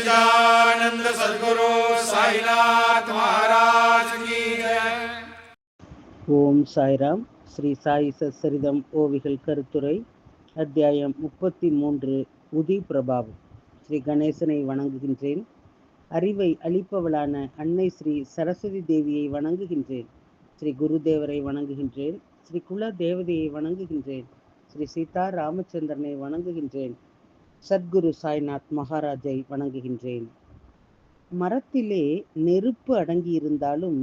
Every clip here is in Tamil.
सच्चिदानंद सद्गुरु साईनाथ महाराज की जय. ஓம் சாய்ராம். ஸ்ரீ சாயி சச்சரிதம் ஓவிகள் கருத்துரை அத்தியாயம் 33 உதி பிரபாவம். ஸ்ரீ கணேசனை வணங்குகின்றேன். அறிவை அளிப்பவளான அன்னை ஸ்ரீ சரஸ்வதி தேவியை வணங்குகின்றேன். ஸ்ரீ குருதேவரை வணங்குகின்றேன். ஸ்ரீ குல தேவதையை வணங்குகின்றேன். ஸ்ரீ சீதா ராமச்சந்திரனை வணங்குகின்றேன். சத்குரு சாய்நாத் மகாராஜை வணங்குகின்றேன். மரத்திலே நெருப்பு அடங்கியிருந்தாலும்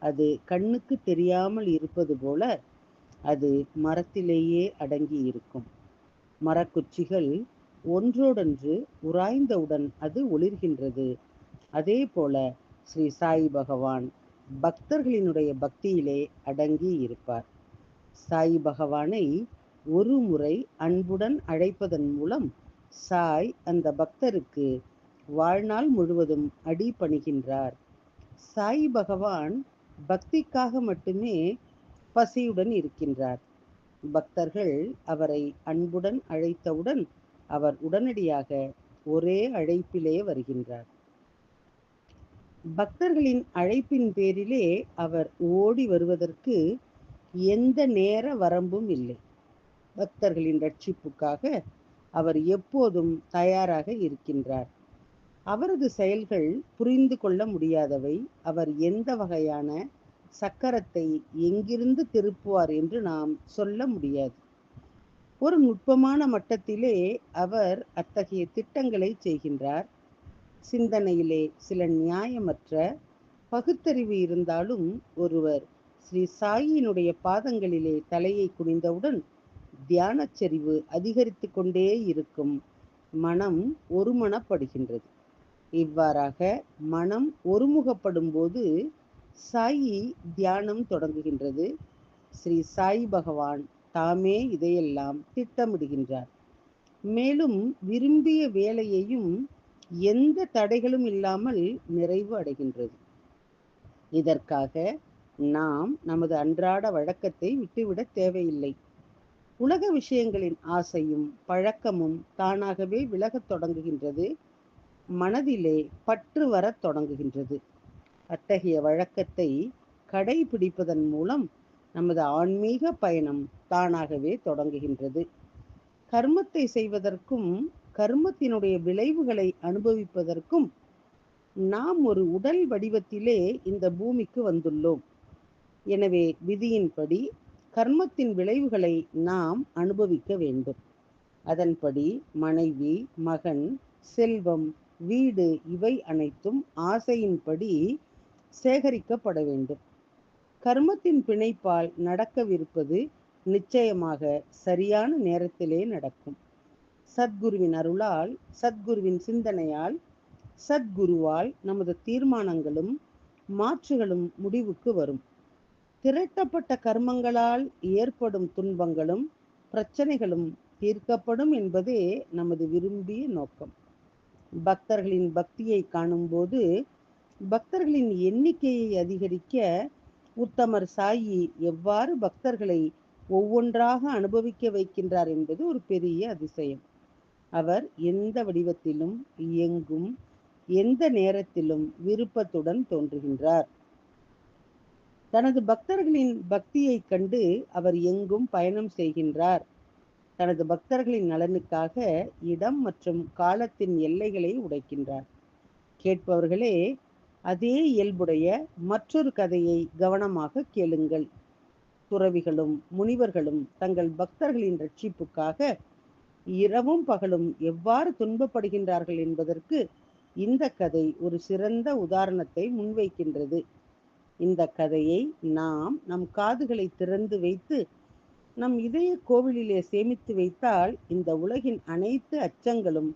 அது கண்ணுக்கு தெரியாமல் இருப்பது போல அது மரத்திலேயே அடங்கி இருக்கும். மரக்குச்சிகள் ஒன்றோடொன்று உராய்ந்தவுடன் அது ஒளிர்கின்றது. அதே போல ஸ்ரீ சாய் பகவான் பக்தர்களினுடைய பக்தியிலே அடங்கி இருப்பார். சாய் பகவானை ஒரு முறை அன்புடன் அழைப்பதன் மூலம் சாய் அந்த பக்தருக்கு வாழ்நாள் முழுவதும் அடி பணிகின்றார். சாய் பகவான் பக்திக்காக மட்டுமே பசியுடன் இருக்கின்றார். பக்தர்கள் அவரை அன்புடன் அழைத்தவுடன் அவர் உடனடியாக ஒரே அழைப்பிலே வருகின்றார். பக்தர்களின் அழைப்பின் பேரிலே அவர் ஓடி வருவதற்கு எந்த நேர வரம்பும் இல்லை. பக்தர்களின் ரட்சிப்புக்காக அவர் எப்போதும் தயாராக இருக்கின்றார். அவரது செயல்கள் புரிந்து கொள்ள முடியாதவை. அவர் எந்த வகையான சக்கரத்தை எங்கிருந்து திருப்புவார் என்று நாம் சொல்ல முடியாது. ஒரு நுட்பமான மட்டத்திலே அவர் அத்தகைய திட்டங்களை செய்கின்றார். சிந்தனையிலே சில நியாயமற்ற பகுத்தறிவு இருந்தாலும் ஒருவர் ஸ்ரீ சாயினுடைய பாதங்களிலே தலையை குனிந்தவுடன் தியான செறிவு அதிகரித்து கொண்டே இருக்கும். மனம் ஒருமனப்படுகின்றது. இவ்வாறாக மனம் ஒருமுகப்படும் போது சாயி தியானம் தொடங்குகின்றது. ஸ்ரீ சாய் பகவான் தாமே இதையெல்லாம் திட்டமிடுகின்றார். மேலும் விரும்பிய வேலையையும் எந்த தடைகளும் இல்லாமல் நிறைவு அடைகின்றது. இதற்காக நாம் நமது அன்றாட வழக்கத்தை விட்டுவிட தேவையில்லை. உலக விஷயங்களின் ஆசையும் பழக்கமும் தானாகவே விலகத் தொடங்குகின்றது. மனதிலே பற்று வரத் தொடங்குகின்றது. அத்தகைய வழக்கத்தை கடைபிடிப்பதன் மூலம் நமது ஆன்மீக பயணம் தானாகவே தொடங்குகின்றது. கர்மத்தை செய்வதற்கும் கர்மத்தினுடைய விளைவுகளை அனுபவிப்பதற்கும் நாம் ஒரு உடல் வடிவத்திலே இந்த பூமிக்கு வந்துள்ளோம். எனவே விதியின்படி கர்மத்தின் விளைவுகளை நாம் அனுபவிக்க வேண்டும். அதன்படி மனைவி, மகன், செல்வம், வீடு இவை அனைத்தும் ஆசையின்படி சேகரிக்கப்பட வேண்டும். கர்மத்தின் பிணைப்பால் நடக்கவிருப்பது நிச்சயமாக சரியான நேரத்திலே நடக்கும். சத்குருவின் அருளால், சத்குருவின் சிந்தனையால், சத்குருவால் நமது தீர்மானங்களும் மாற்றுகளும் முடிவுக்கு வரும். திரட்டப்பட்ட கர்மங்களால் ஏற்படும் துன்பங்களும் பிரச்சனைகளும் தீர்க்கப்படும் என்பதே நமது விரும்பிய நோக்கம். பக்தர்களின் பக்தியை காணும்போது பக்தர்களின் எண்ணிக்கையை அதிகரிக்க உத்தமர் சாயி எவ்வாறு பக்தர்களை ஒவ்வொன்றாக அனுபவிக்க வைக்கின்றார் என்பது ஒரு பெரிய அதிசயம். அவர் எந்த வடிவத்திலும் எங்கும் எந்த நேரத்திலும் விருப்பத்துடன் தோன்றுகின்றார். தனது பக்தர்களின் பக்தியை கண்டு அவர் எங்கும் பயணம் செய்கின்றார். தனது பக்தர்களின் நலனுக்காக இடம் மற்றும் காலத்தின் எல்லைகளை உடைக்கின்றார். கேட்பவர்களே, அதே இயல்புடைய மற்றொரு கதையை கவனமாக கேளுங்கள். துறவிகளும் முனிவர்களும் தங்கள் பக்தர்களின் ரட்சிப்புக்காக இரவும் பகலும் எவ்வாறு துன்பப்படுகின்றார்கள் என்பதற்கு இந்த கதை ஒரு சிறந்த உதாரணத்தை முன்வைக்கின்றது. இந்த கதையை நாம் நம் காதுகளை திறந்து வைத்து நம் இதய கோவிலிலே சேமித்து வைத்தால் இந்த உலகின் அனைத்து அச்சங்களும்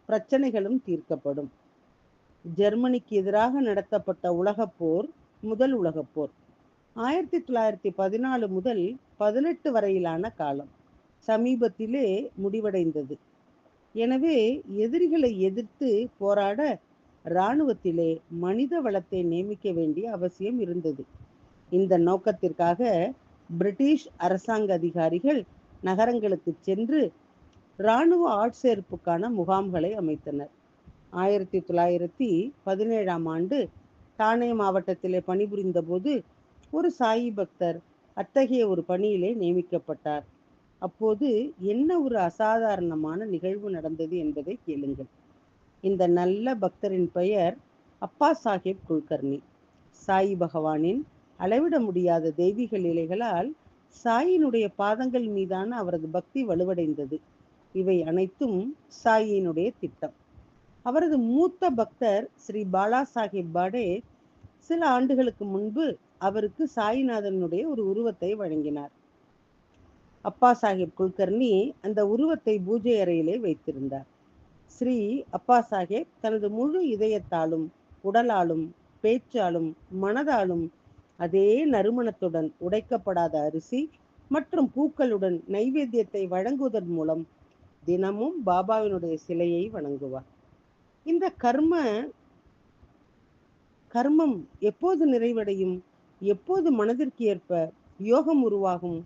பிரச்சனைகளும் தீர்க்கப்படும். ஜெர்மனிக்கு எதிராக நடத்தப்பட்ட உலகப்போர் முதல் உலகப்போர் 1914 முதல் 18 வரையிலான காலம் சமீபத்திலே முடிவடைந்தது. எனவே எதிரிகளை எதிர்த்து போராட இராணுவத்திலே மனித வளத்தை நியமிக்க வேண்டிய அவசியம் இருந்தது. இந்த நோக்கத்திற்காக பிரிட்டிஷ் அரசாங்க அதிகாரிகள் நகரங்களுக்கு சென்று இராணுவ ஆட்சேர்ப்புக்கான முகாம்களை அமைத்தனர். 1917ஆம் ஆண்டு தானே மாவட்டத்திலே பணிபுரிந்த போது ஒரு சாயி பக்தர் அத்தகைய ஒரு பணியிலே நியமிக்கப்பட்டார். அப்போது என்ன ஒரு அசாதாரணமான நிகழ்வு நடந்தது என்பதை கேளுங்கள். இந்த நல்ல பக்தரின் பெயர் அப்பா சாஹேப் குல்கர்னி. சாயி பகவானின் அளவிட முடியாத தெய்வீக லீலைகளால் சாயினுடைய பாதங்கள் மீதான அவரது பக்தி வலுவடைந்தது. இவை அனைத்தும் சாயினுடைய திட்டம். அவரது மூத்த பக்தர் ஸ்ரீ பாலா சாஹிப் பாடே சில ஆண்டுகளுக்கு முன்பு அவருக்கு சாயிநாதனுடைய ஒரு உருவத்தை வழங்கினார். அப்பா சாஹேப் குல்கர்னி அந்த உருவத்தை பூஜை அறையிலே வைத்திருந்தார். ஸ்ரீ அப்பா சாஹேப் தனது முழு இதயத்தாலும், உடலாலும், பேச்சாலும், மனதாலும் அதே நறுமணத்துடன் உடைக்கப்படாத அரிசி மற்றும் பூக்களுடன் நைவேத்தியத்தை வழங்குவதன் மூலம் தினமும் பாபாவினுடைய சிலையை வணங்குவார். இந்த கர்மம் எப்போது நிறைவடையும்? எப்போது மனதிற்கு ஏற்ப யோகம் உருவாகும்?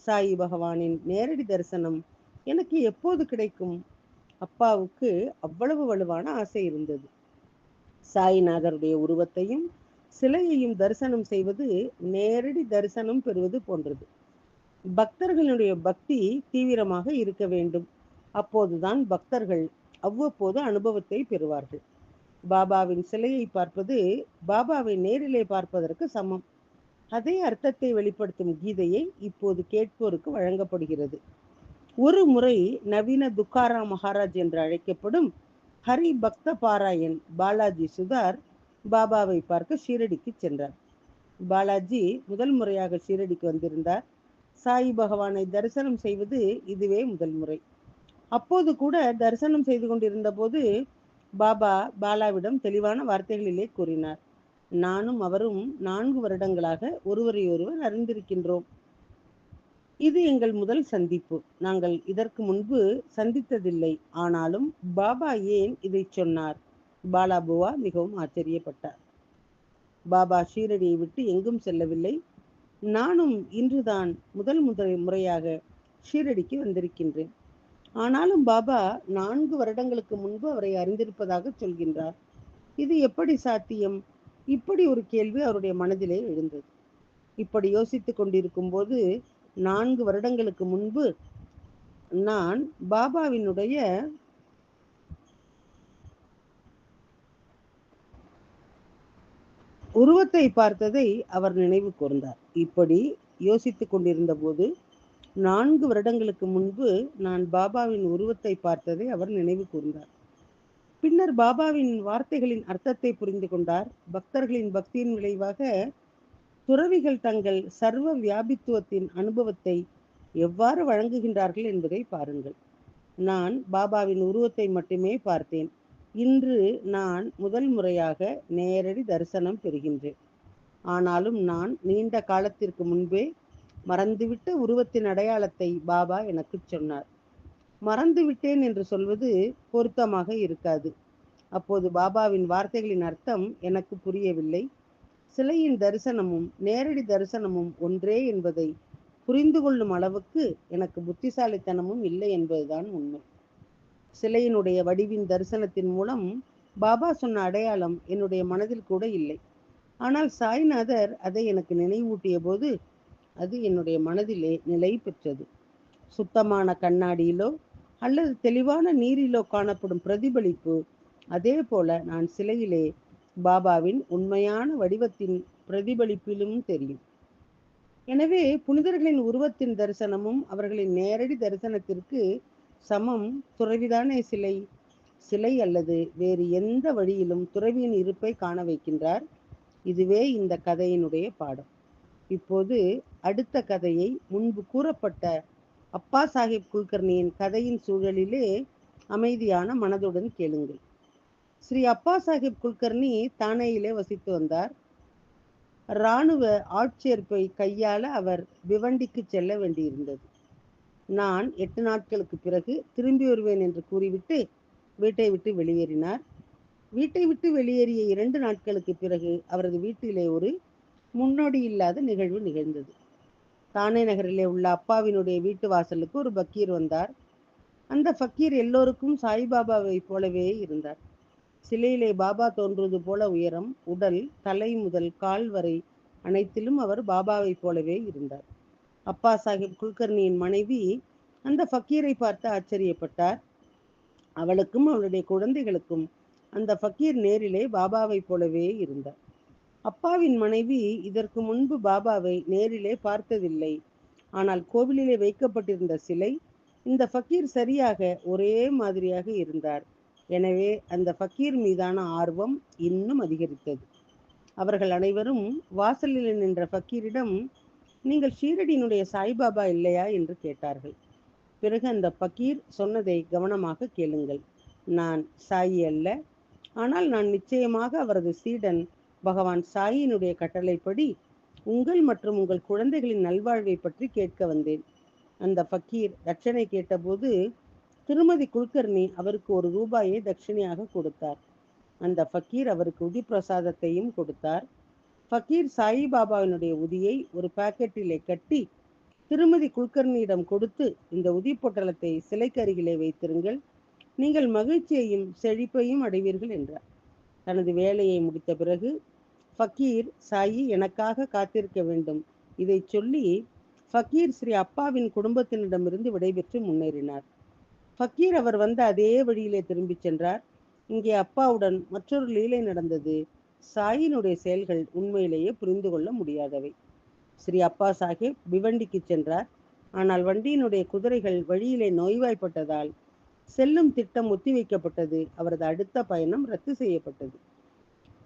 சாயி பகவானின் நேரடி தரிசனம் எனக்கு எப்போது கிடைக்கும்? அப்பாவுக்கு அவ்வளவு வலுவான ஆசை இருந்தது. சாயிநாதருடைய உருவத்தையும் சிலையையும் தரிசனம் செய்வது நேரடி தரிசனம் பெறுவது போன்றது. பக்தர்களுடைய பக்தி தீவிரமாக இருக்க வேண்டும். அப்போதுதான் பக்தர்கள் அவ்வப்போது அனுபவத்தை பெறுவார்கள். பாபாவின் சிலையை பார்ப்பது பாபாவை நேரிலே பார்ப்பதற்கு சமம். அதே அர்த்தத்தை வெளிப்படுத்தும் கீதையை இப்போது கேட்போருக்கு வழங்கப்படுகிறது. ஒரு முறை நவீன துக்காரா மகாராஜ் என்று அழைக்கப்படும் ஹரி பக்த பாராயண் பாலாஜி சுதார் பாபாவை பார்க்க ஷீரடிக்கு சென்றார். பாலாஜி முதல் முறையாக ஷீரடிக்கு வந்திருந்தார். சாயி பகவானை தரிசனம் செய்வது இதுவே முதல் முறை. அப்போது கூட தரிசனம் செய்து கொண்டிருந்த போது பாபா பாலாவிடம் தெளிவான வார்த்தைகளிலே கூறினார், நானும் அவரும் 4 வருடங்களாக ஒருவரையொருவர் அறிந்திருக்கின்றோம். இது எங்கள் முதல் சந்திப்பு. நாங்கள் இதற்கு முன்பு சந்தித்ததில்லை. ஆனாலும் பாபா ஏன் இதை சொன்னார்? பாலா புவா மிகவும் ஆச்சரியப்பட்டார். பாபா ஷீரடியை விட்டு எங்கும் செல்லவில்லை. நானும் இன்றுதான் முதல் முறையாக ஷீரடிக்கு வந்திருக்கின்றேன். ஆனாலும் பாபா 4 வருடங்களுக்கு முன்பு அவரை அறிந்திருப்பதாக சொல்கின்றார். இது எப்படி சாத்தியம்? இப்படி ஒரு கேள்வி அவருடைய மனதிலே எழுந்தது. இப்படி யோசித்துக் கொண்டிருக்கும் போது 4 வருடங்களுக்கு முன்பு நான் பாபாவினுடைய உருவத்தை பார்த்ததை அவர் நினைவு கூர்ந்தார். இப்படி யோசித்துக் கொண்டிருந்த போது 4 வருடங்களுக்கு முன்பு நான் பாபாவின் உருவத்தை பார்த்ததை அவர் நினைவு கூர்ந்தார். பின்னர் பாபாவின் வார்த்தைகளின் அர்த்தத்தை புரிந்து கொண்டார். பக்தர்களின் பக்தியின் விளைவாக துறவிகள் தங்கள் சர்வ வியாபித்துவத்தின் அனுபவத்தை எவ்வாறு வழங்குகின்றார்கள் என்பதை பாருங்கள். நான் பாபாவின் உருவத்தை மட்டுமே பார்த்தேன். இன்று நான் முதல் முறையாக நேரடி தரிசனம் பெறுகின்றேன். ஆனாலும் நான் நீண்ட காலத்திற்கு முன்பே மறந்துவிட்ட உருவத்தின் அடையாளத்தை பாபா எனக்கு சொன்னார். மறந்துவிட்டேன் என்று சொல்வது பொருத்தமாக இருக்காது. அப்போது பாபாவின் வார்த்தைகளின் அர்த்தம் எனக்கு புரியவில்லை. சிலையின் தரிசனமும் நேரடி தரிசனமும் ஒன்றே என்பதை புரிந்து கொள்ளும் அளவுக்கு எனக்கு புத்திசாலித்தனமும் இல்லை என்பதுதான் உண்மை. சிலையினுடைய வடிவின் தரிசனத்தின் மூலம் பாபா சொன்ன அடையாளம் என்னுடைய மனதில் கூட இல்லை. ஆனால் சாய்நாதர் அதை எனக்கு நினைவூட்டிய போது அது என்னுடைய மனதிலே நிலை பெற்றது. சுத்தமான கண்ணாடியிலோ அல்லது தெளிவான நீரிலோ காணப்படும் பிரதிபலிப்பு, அதே போல நான் சிலையிலே பாபாவின் உண்மையான வடிவத்தின் பிரதிபலிப்பிலும் தெரியும். எனவே புனிதர்களின் உருவத்தின் தரிசனமும் அவர்களின் நேரடி தரிசனத்திற்கு சமம். துறவிதானே சிலை. சிலை அல்லது வேறு எந்த வழியிலும் துறவியின் இருப்பை காண வைக்கின்றார். இதுவே இந்த கதையினுடைய பாடம். இப்போது அடுத்த கதையை முன்பு கூறப்பட்ட அப்பா சாஹேப் குல்கர்னியின் கதையின் சூழலிலே அமைதியான மனதுடன் கேளுங்கள். ஸ்ரீ அப்பா சாஹேப் குல்கர்னி தானேயிலே வசித்து வந்தார். இராணுவ ஆட்சேர்ப்பை கையாள அவர் பிவண்டிக்கு செல்ல வேண்டியிருந்தது. நான் 8 நாட்களுக்கு பிறகு திரும்பி வருவேன் என்று கூறிவிட்டு வீட்டை விட்டு வெளியேறினார். வீட்டை விட்டு வெளியேறிய 2 நாட்களுக்கு பிறகு அவரது வீட்டிலே ஒரு முன்னோடி இல்லாத நிகழ்வு நிகழ்ந்தது. தானே நகரிலே உள்ள அப்பாவினுடைய வீட்டு வாசலுக்கு ஒரு பக்கீர் வந்தார். அந்த ஃபக்கீர் எல்லோருக்கும் சாய்பாபாவை போலவே இருந்தார். சிலையிலே பாபா தோன்றுவது போல உயரம், உடல், தலை முதல் கால் வரை அனைத்திலும் அவர் பாபாவைப் போலவே இருந்தார். அப்பா சாஹிப் குல்கர்னியின் மனைவி அந்த ஃபக்கீரை பார்த்து ஆச்சரியப்பட்டார். அவளுக்கும் அவளுடைய குழந்தைகளுக்கும் அந்த ஃபக்கீர் நேரிலே பாபாவைப் போலவே இருந்தார். அப்பாவின் மனைவி இதற்கு முன்பு பாபாவை நேரிலே பார்த்ததில்லை. ஆனால் கோவிலிலே வைக்கப்பட்டிருந்த சிலை, இந்த ஃபக்கீர் சரியாக ஒரே மாதிரியாக இருந்தார். எனவே அந்த ஃபக்கீர் மீதான ஆர்வம் இன்னும் அதிகரித்தது. அவர்கள் அனைவரும் வாசலில் நின்ற ஃபக்கீரிடம், நீங்கள் ஷீரடியினுடைய சாய்பாபா இல்லையா என்று கேட்டார்கள். பிறகு அந்த ஃபக்கீர் சொன்னதை கவனமாக கேளுங்கள். நான் சாயி அல்ல, ஆனால் நான் நிச்சயமாக அவரது சீடன் பகவான் சாயினுடைய கட்டளைப்படி உங்கள் மற்றும் உங்கள் குழந்தைகளின் நல்வாழ்வை பற்றி கேட்க வந்தேன். அந்த ஃபக்கீர் தட்சணை கேட்டபோது திருமதி குல்கர்னி அவருக்கு ₹1 தட்சணையாக கொடுத்தார். அந்த ஃபக்கீர் அவருக்கு உதி பிரசாதத்தையும் கொடுத்தார். ஃபக்கீர் சாயிபாபாவினுடைய உதியை ஒரு பாக்கெட்டிலே கட்டி திருமதி குல்கர்னியிடம் கொடுத்து, இந்த உதி பொட்டலத்தை சிலைக்கு அருகிலே வைத்திருங்கள், நீங்கள் மகிழ்ச்சியையும் செழிப்பையும் அடைவீர்கள் என்றார். தனது வேலையை முடித்த பிறகு ஃபக்கீர், சாயி எனக்காக காத்திருக்க வேண்டும், இதை சொல்லி ஃபக்கீர் ஸ்ரீ அப்பாவின் குடும்பத்தினரிடமிருந்து விடைபெற்று முன்னேறினார். ஃபக்கீர் அவர் வந்த அதே வழியிலே திரும்பி சென்றார். இங்கே அப்பாவுடன் மற்றொரு லீலை நடந்தது. சாயினுடைய செயல்கள் உண்மையிலேயே புரிந்து கொள்ள முடியாதவை. ஸ்ரீ அப்பா சாஹிப் பிவண்டிக்கு சென்றார். ஆனால் வண்டியினுடைய குதிரைகள் வழியிலே நோய்வாய்ப்பட்டதால் செல்லும் திட்டம் ஒத்திவைக்கப்பட்டது. அவரது அடுத்த பயணம் ரத்து செய்யப்பட்டது.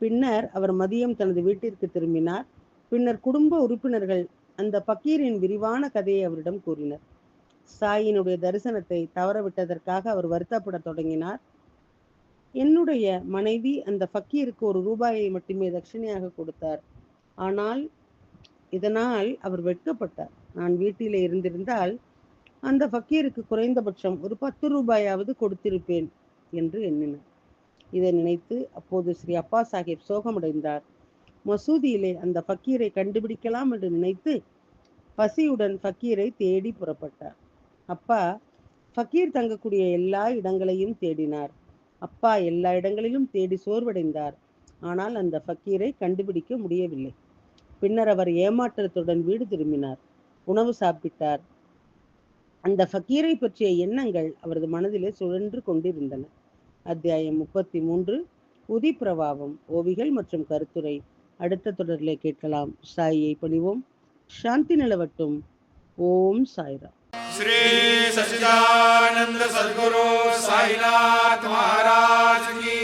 பின்னர் அவர் மதியம் தனது வீட்டிற்கு திரும்பினார். பின்னர் குடும்ப உறுப்பினர்கள் அந்த பக்கீரின் விரிவான கதையை அவரிடம் கூறினர். சாயினுடைய தரிசனத்தை தவறவிட்டதற்காக அவர் வருத்தப்பட தொடங்கினார். என்னுடைய மனைவி அந்த ஃபக்கீருக்கு ₹1 மட்டுமே தட்சணையாக கொடுத்தார். ஆனால் இதனால் அவர் வெட்கப்பட்டார். நான் வீட்டிலே இருந்திருந்தால் அந்த ஃபக்கீருக்கு குறைந்தபட்சம் ஒரு ₹10 கொடுத்திருப்பேன் என்று எண்ணினார். இதை நினைத்து அப்போது ஸ்ரீ அப்பா சாஹிப் சோகமடைந்தார். மசூதியிலே அந்த ஃபக்கீரை கண்டுபிடிக்கலாம் என்று நினைத்து பசியுடன் ஃபக்கீரை தேடி புறப்பட்டார். அப்பா ஃபக்கீர் தங்கக்கூடிய எல்லா இடங்களையும் தேடினார். அப்பா எல்லா இடங்களிலும் தேடி சோர்வடைந்தார். ஆனால் அந்த ஃபக்கீரை கண்டுபிடிக்க முடியவில்லை. பின்னர் அவர் ஏமாற்றத்துடன் வீடு திரும்பினார். உணவு சாப்பிட்டார். அந்த ஃபக்கீரை பற்றிய எண்ணங்கள் அவரது மனதிலே சுழன்று கொண்டிருந்தன. அத்தியாயம் 33 உதி பிரபாவம், ஓவிகள் மற்றும் கருத்துரை அடுத்த தொடரிலே கேட்கலாம். சாயியை பணிவோம். சாந்தி நிலவட்டும். ஓம் சாய்ராம். श्री सच्चिदानंद सद्गुरु साईनाथ महाराज की